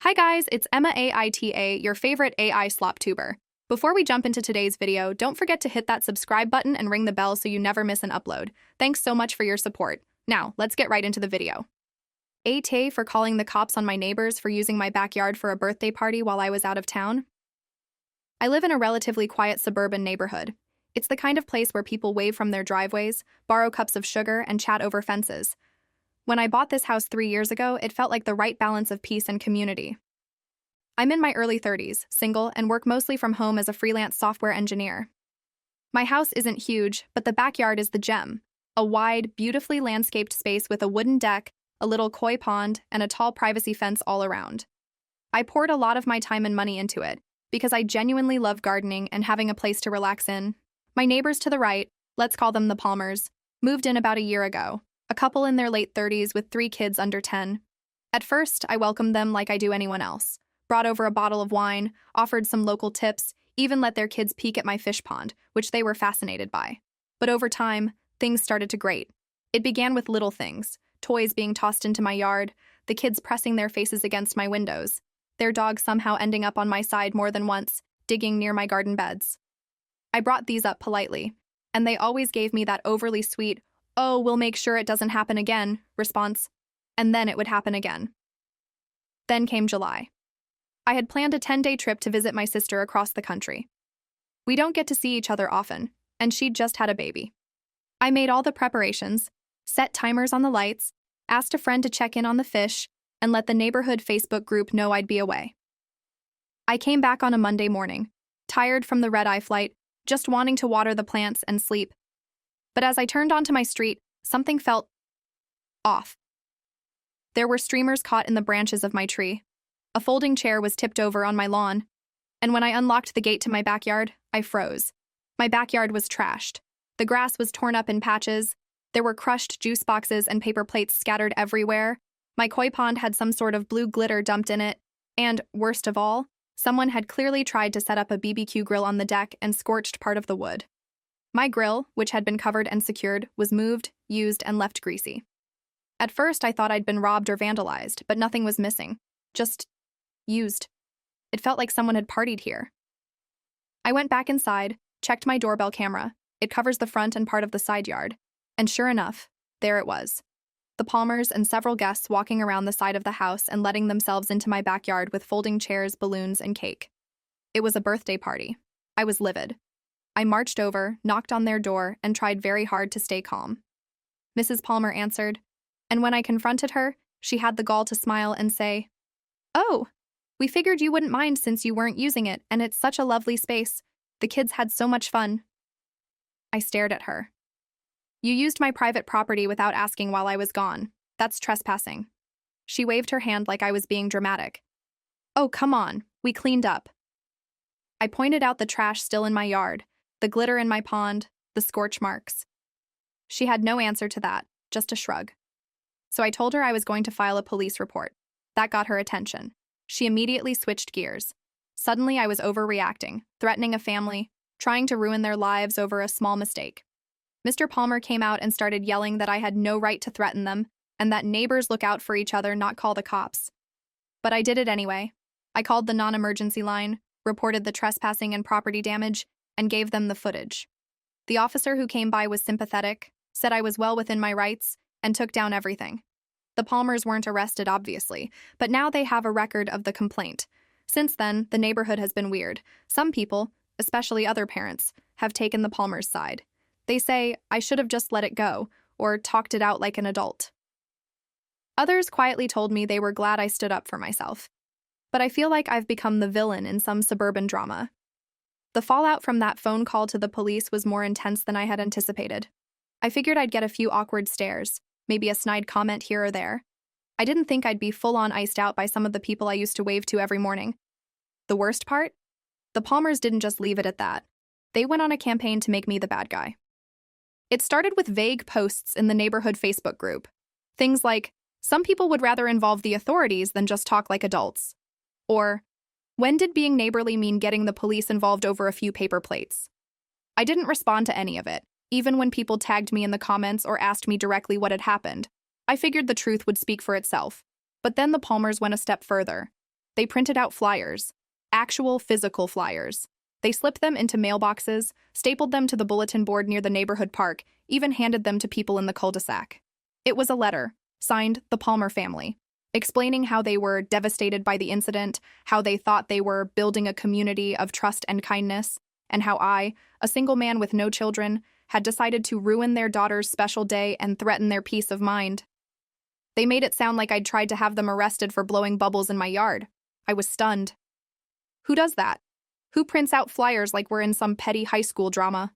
Hi guys, it's Emma AITA, your favorite AI slop tuber. Before we jump into today's video, don't forget to hit that subscribe button and ring the bell so you never miss an upload. Thanks so much for your support. Now, let's get right into the video. AITA for calling the cops on my neighbors for using my backyard for a birthday party while I was out of town. I live in a relatively quiet suburban neighborhood. It's the kind of place where people wave from their driveways, borrow cups of sugar, and chat over fences. When I bought this house 3 years ago, it felt like the right balance of peace and community. I'm in my early 30s, single, and work mostly from home as a freelance software engineer. My house isn't huge, but the backyard is the gem. A wide, beautifully landscaped space with a wooden deck, a little koi pond, and a tall privacy fence all around. I poured a lot of my time and money into it, because I genuinely love gardening and having a place to relax in. My neighbors to the right, let's call them the Palmers, moved in about a year ago. A couple in their late 30s with 3 kids under 10. At first, I welcomed them like I do anyone else. Brought over a bottle of wine, offered some local tips, even let their kids peek at my fish pond, which they were fascinated by. But over time, things started to grate. It began with little things, toys being tossed into my yard, the kids pressing their faces against my windows, their dog somehow ending up on my side more than once, digging near my garden beds. I brought these up politely, and they always gave me that overly sweet, "Oh, we'll make sure it doesn't happen again," response. And then it would happen again. Then came July. I had planned a 10-day trip to visit my sister across the country. We don't get to see each other often, and she'd just had a baby. I made all the preparations, set timers on the lights, asked a friend to check in on the fish, and let the neighborhood Facebook group know I'd be away. I came back on a Monday morning, tired from the red-eye flight, just wanting to water the plants and sleep. But as I turned onto my street, something felt off. There were streamers caught in the branches of my tree. A folding chair was tipped over on my lawn. And when I unlocked the gate to my backyard, I froze. My backyard was trashed. The grass was torn up in patches. There were crushed juice boxes and paper plates scattered everywhere. My koi pond had some sort of blue glitter dumped in it. And, worst of all, someone had clearly tried to set up a BBQ grill on the deck and scorched part of the wood. My grill, which had been covered and secured, was moved, used, and left greasy. At first, I thought I'd been robbed or vandalized, but nothing was missing. Just used. It felt like someone had partied here. I went back inside, checked my doorbell camera. It covers the front and part of the side yard. And sure enough, there it was. The Palmers and several guests walking around the side of the house and letting themselves into my backyard with folding chairs, balloons, and cake. It was a birthday party. I was livid. I marched over, knocked on their door, and tried very hard to stay calm. Mrs. Palmer answered, and when I confronted her, she had the gall to smile and say, "Oh, we figured you wouldn't mind since you weren't using it, and it's such a lovely space. The kids had so much fun." I stared at her. "You used my private property without asking while I was gone. That's trespassing." She waved her hand like I was being dramatic. "Oh, come on, we cleaned up." I pointed out the trash still in my yard, the glitter in my pond, the scorch marks. She had no answer to that, just a shrug. So I told her I was going to file a police report. That got her attention. She immediately switched gears. Suddenly I was overreacting, threatening a family, trying to ruin their lives over a small mistake. Mr. Palmer came out and started yelling that I had no right to threaten them, and that neighbors look out for each other, not call the cops. But I did it anyway. I called the non-emergency line, reported the trespassing and property damage, and gave them the footage. The officer who came by was sympathetic, said I was well within my rights, and took down everything. The Palmers weren't arrested, obviously, but now they have a record of the complaint. Since then, the neighborhood has been weird. Some people, especially other parents, have taken the Palmers' side. They say I should have just let it go, or talked it out like an adult. Others quietly told me they were glad I stood up for myself. But I feel like I've become the villain in some suburban drama. The fallout from that phone call to the police was more intense than I had anticipated. I figured I'd get a few awkward stares, maybe a snide comment here or there. I didn't think I'd be full-on iced out by some of the people I used to wave to every morning. The worst part? The Palmers didn't just leave it at that. They went on a campaign to make me the bad guy. It started with vague posts in the neighborhood Facebook group. Things like, "Some people would rather involve the authorities than just talk like adults." Or, "When did being neighborly mean getting the police involved over a few paper plates?" I didn't respond to any of it, even when people tagged me in the comments or asked me directly what had happened. I figured the truth would speak for itself. But then the Palmers went a step further. They printed out flyers, actual physical flyers. They slipped them into mailboxes, stapled them to the bulletin board near the neighborhood park, even handed them to people in the cul-de-sac. It was a letter, signed the Palmer family, explaining how they were devastated by the incident, how they thought they were building a community of trust and kindness, and how I, a single man with no children, had decided to ruin their daughter's special day and threaten their peace of mind. They made it sound like I'd tried to have them arrested for blowing bubbles in my yard. I was stunned. Who does that? Who prints out flyers like we're in some petty high school drama?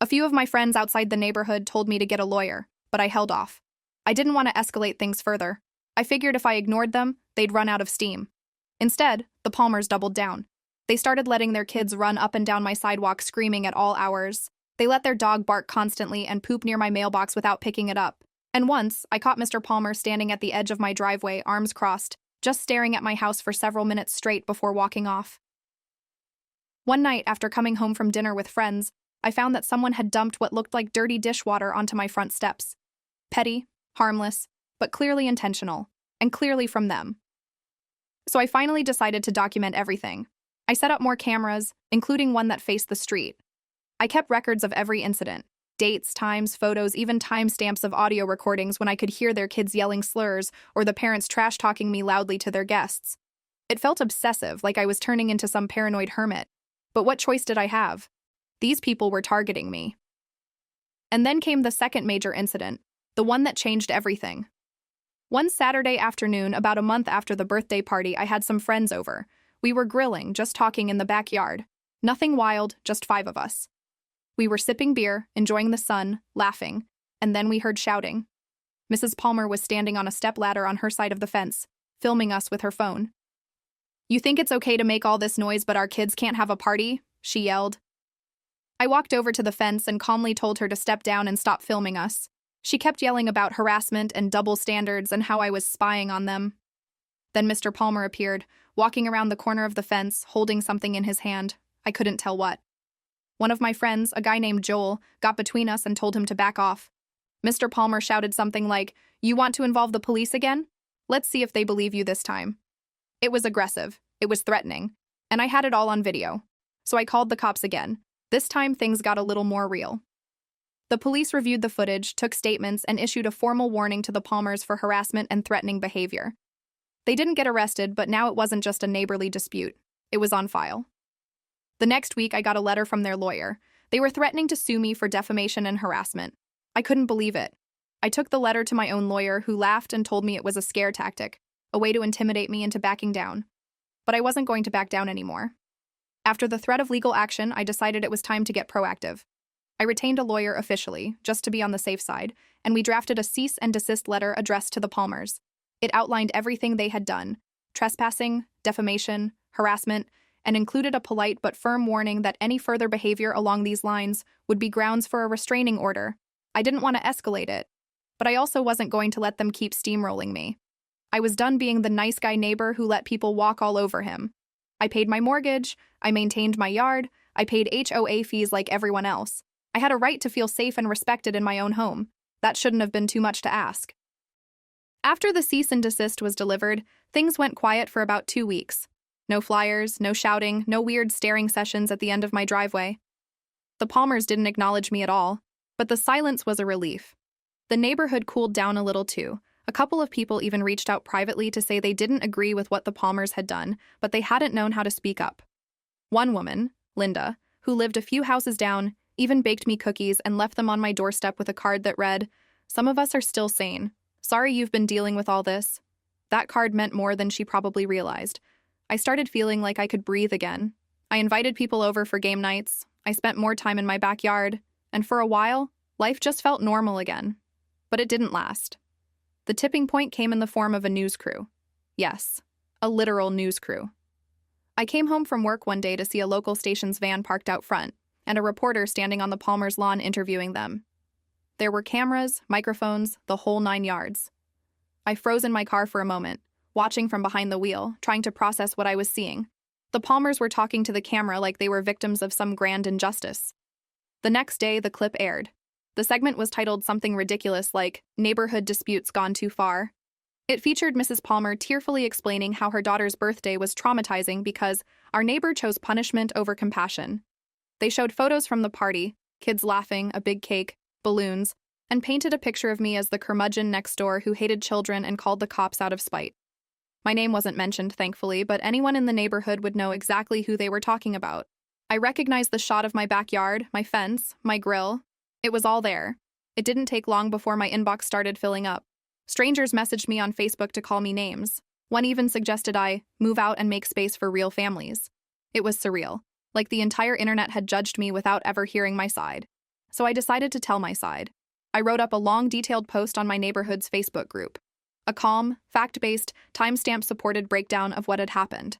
A few of my friends outside the neighborhood told me to get a lawyer, but I held off. I didn't want to escalate things further. I figured if I ignored them, they'd run out of steam. Instead, the Palmers doubled down. They started letting their kids run up and down my sidewalk screaming at all hours. They let their dog bark constantly and poop near my mailbox without picking it up. And once, I caught Mr. Palmer standing at the edge of my driveway, arms crossed, just staring at my house for several minutes straight before walking off. One night, after coming home from dinner with friends, I found that someone had dumped what looked like dirty dishwater onto my front steps. Petty, harmless, but clearly intentional, and clearly from them. So I finally decided to document everything. I set up more cameras, including one that faced the street. I kept records of every incident. Dates, times, photos, even timestamps of audio recordings when I could hear their kids yelling slurs or the parents trash-talking me loudly to their guests. It felt obsessive, like I was turning into some paranoid hermit. But what choice did I have? These people were targeting me. And then came the second major incident, the one that changed everything. One Saturday afternoon, about a month after the birthday party, I had some friends over. We were grilling, just talking in the backyard. Nothing wild, just 5 of us. We were sipping beer, enjoying the sun, laughing, and then we heard shouting. Mrs. Palmer was standing on a stepladder on her side of the fence, filming us with her phone. "You think it's okay to make all this noise but our kids can't have a party?" she yelled. I walked over to the fence and calmly told her to step down and stop filming us. She kept yelling about harassment and double standards and how I was spying on them. Then Mr. Palmer appeared, walking around the corner of the fence, holding something in his hand. I couldn't tell what. One of my friends, a guy named Joel, got between us and told him to back off. Mr. Palmer shouted something like, "You want to involve the police again? Let's see if they believe you this time." It was aggressive, it was threatening, and I had it all on video. So I called the cops again. This time things got a little more real. The police reviewed the footage, took statements, and issued a formal warning to the Palmers for harassment and threatening behavior. They didn't get arrested, but now it wasn't just a neighborly dispute. It was on file. The next week, I got a letter from their lawyer. They were threatening to sue me for defamation and harassment. I couldn't believe it. I took the letter to my own lawyer, who laughed and told me it was a scare tactic, a way to intimidate me into backing down. But I wasn't going to back down anymore. After the threat of legal action, I decided it was time to get proactive. I retained a lawyer officially, just to be on the safe side, and we drafted a cease and desist letter addressed to the Palmers. It outlined everything they had done: trespassing, defamation, harassment, and included a polite but firm warning that any further behavior along these lines would be grounds for a restraining order. I didn't want to escalate it, but I also wasn't going to let them keep steamrolling me. I was done being the nice guy neighbor who let people walk all over him. I paid my mortgage, I maintained my yard, I paid HOA fees like everyone else. I had a right to feel safe and respected in my own home. That shouldn't have been too much to ask. After the cease and desist was delivered, things went quiet for about 2 weeks. No flyers, no shouting, no weird staring sessions at the end of my driveway. The Palmers didn't acknowledge me at all, but the silence was a relief. The neighborhood cooled down a little too. A couple of people even reached out privately to say they didn't agree with what the Palmers had done, but they hadn't known how to speak up. One woman, Linda, who lived a few houses down, even baked me cookies and left them on my doorstep with a card that read, "Some of us are still sane. Sorry you've been dealing with all this." That card meant more than she probably realized. I started feeling like I could breathe again. I invited people over for game nights. I spent more time in my backyard. And for a while, life just felt normal again. But it didn't last. The tipping point came in the form of a news crew. Yes, a literal news crew. I came home from work one day to see a local station's van parked out front, and a reporter standing on the Palmers' lawn interviewing them. There were cameras, microphones, the whole 9 yards. I froze in my car for a moment, watching from behind the wheel, trying to process what I was seeing. The Palmers were talking to the camera like they were victims of some grand injustice. The next day, the clip aired. The segment was titled something ridiculous like, "Neighborhood Disputes Gone Too Far." It featured Mrs. Palmer tearfully explaining how her daughter's birthday was traumatizing because our neighbor chose punishment over compassion. They showed photos from the party, kids laughing, a big cake, balloons, and painted a picture of me as the curmudgeon next door who hated children and called the cops out of spite. My name wasn't mentioned, thankfully, but anyone in the neighborhood would know exactly who they were talking about. I recognized the shot of my backyard, my fence, my grill. It was all there. It didn't take long before my inbox started filling up. Strangers messaged me on Facebook to call me names. One even suggested I move out and make space for real families. It was surreal, like the entire internet had judged me without ever hearing my side. So I decided to tell my side. I wrote up a long, detailed post on my neighborhood's Facebook group. A calm, fact-based, timestamp-supported breakdown of what had happened.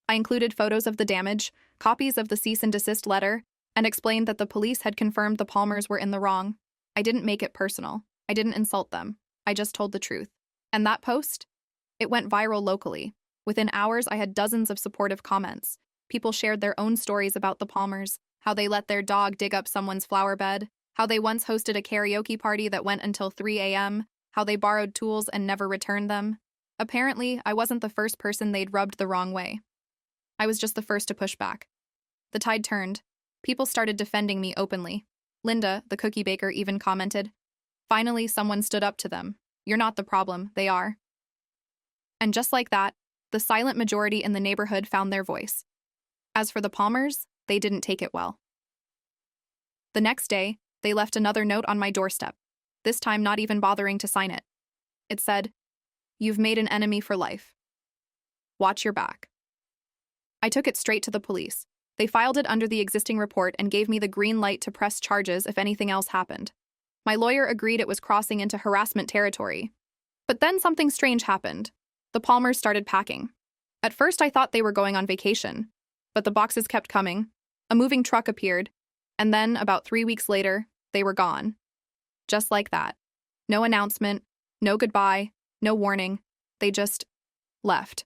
I included photos of the damage, copies of the cease and desist letter, and explained that the police had confirmed the Palmers were in the wrong. I didn't make it personal. I didn't insult them. I just told the truth. And that post? It went viral locally. Within hours, I had dozens of supportive comments. People shared their own stories about the Palmers, how they let their dog dig up someone's flower bed, how they once hosted a karaoke party that went until 3 a.m., how they borrowed tools and never returned them. Apparently, I wasn't the first person they'd rubbed the wrong way. I was just the first to push back. The tide turned. People started defending me openly. Linda, the cookie baker, even commented, "Finally, someone stood up to them. You're not the problem, they are." And just like that, the silent majority in the neighborhood found their voice. As for the Palmers, they didn't take it well. The next day, they left another note on my doorstep, this time not even bothering to sign it. It said, "You've made an enemy for life. Watch your back." I took it straight to the police. They filed it under the existing report and gave me the green light to press charges if anything else happened. My lawyer agreed it was crossing into harassment territory. But then something strange happened. The Palmers started packing. At first I thought they were going on vacation, but the boxes kept coming. A moving truck appeared, and then, about 3 weeks later, they were gone. Just like that. No announcement, no goodbye, no warning. They just left.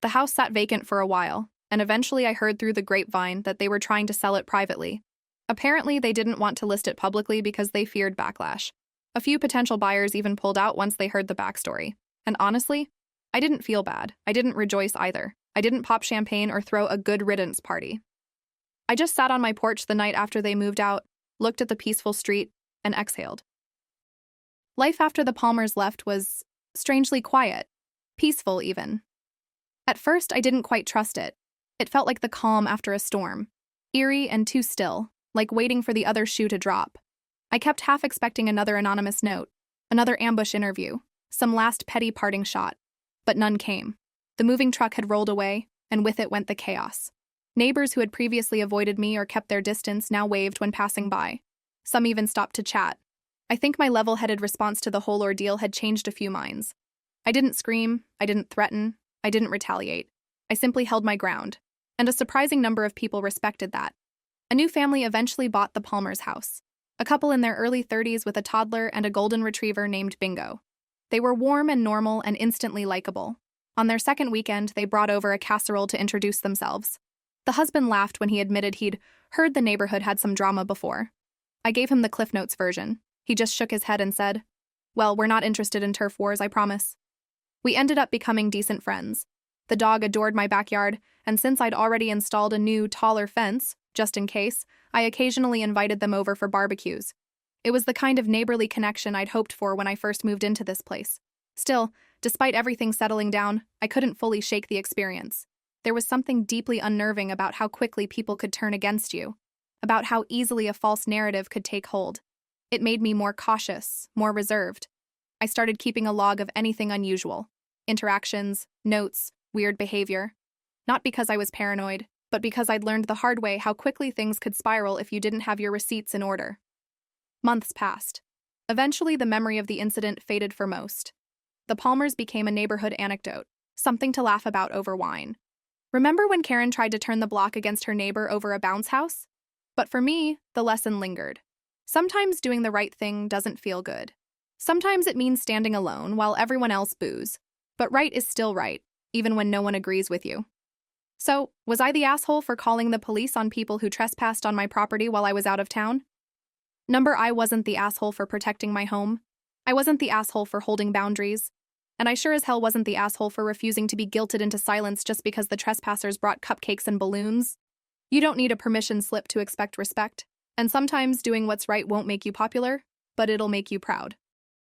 The house sat vacant for a while, and eventually I heard through the grapevine that they were trying to sell it privately. Apparently, they didn't want to list it publicly because they feared backlash. A few potential buyers even pulled out once they heard the backstory. And honestly, I didn't feel bad. I didn't rejoice either. I didn't pop champagne or throw a good riddance party. I just sat on my porch the night after they moved out, looked at the peaceful street, and exhaled. Life after the Palmers left was strangely quiet, peaceful even. At first, I didn't quite trust it. It felt like the calm after a storm, eerie and too still, like waiting for the other shoe to drop. I kept half expecting another anonymous note, another ambush interview, some last petty parting shot, but none came. The moving truck had rolled away, and with it went the chaos. Neighbors who had previously avoided me or kept their distance now waved when passing by. Some even stopped to chat. I think my level-headed response to the whole ordeal had changed a few minds. I didn't scream, I didn't threaten, I didn't retaliate. I simply held my ground, and a surprising number of people respected that. A new family eventually bought the Palmers' house. A couple in their early 30s with a toddler and a golden retriever named Bingo. They were warm and normal and instantly likable. On their second weekend, they brought over a casserole to introduce themselves. The husband laughed when he admitted he'd heard the neighborhood had some drama before. I gave him the Cliff Notes version. He just shook his head and said, "Well, we're not interested in turf wars, I promise." We ended up becoming decent friends. The dog adored my backyard, and since I'd already installed a new, taller fence, just in case, I occasionally invited them over for barbecues. It was the kind of neighborly connection I'd hoped for when I first moved into this place. Still, despite everything settling down, I couldn't fully shake the experience. There was something deeply unnerving about how quickly people could turn against you, about how easily a false narrative could take hold. It made me more cautious, more reserved. I started keeping a log of anything unusual. Interactions, notes, weird behavior. Not because I was paranoid, but because I'd learned the hard way how quickly things could spiral if you didn't have your receipts in order. Months passed. Eventually, the memory of the incident faded for most. The Palmers became a neighborhood anecdote, something to laugh about over wine. Remember when Karen tried to turn the block against her neighbor over a bounce house? But for me, the lesson lingered. Sometimes doing the right thing doesn't feel good. Sometimes it means standing alone while everyone else boos. But right is still right, even when no one agrees with you. So, was I the asshole for calling the police on people who trespassed on my property while I was out of town? I wasn't the asshole for protecting my home. I wasn't the asshole for holding boundaries. And I sure as hell wasn't the asshole for refusing to be guilted into silence just because the trespassers brought cupcakes and balloons. You don't need a permission slip to expect respect. And sometimes doing what's right won't make you popular, but it'll make you proud.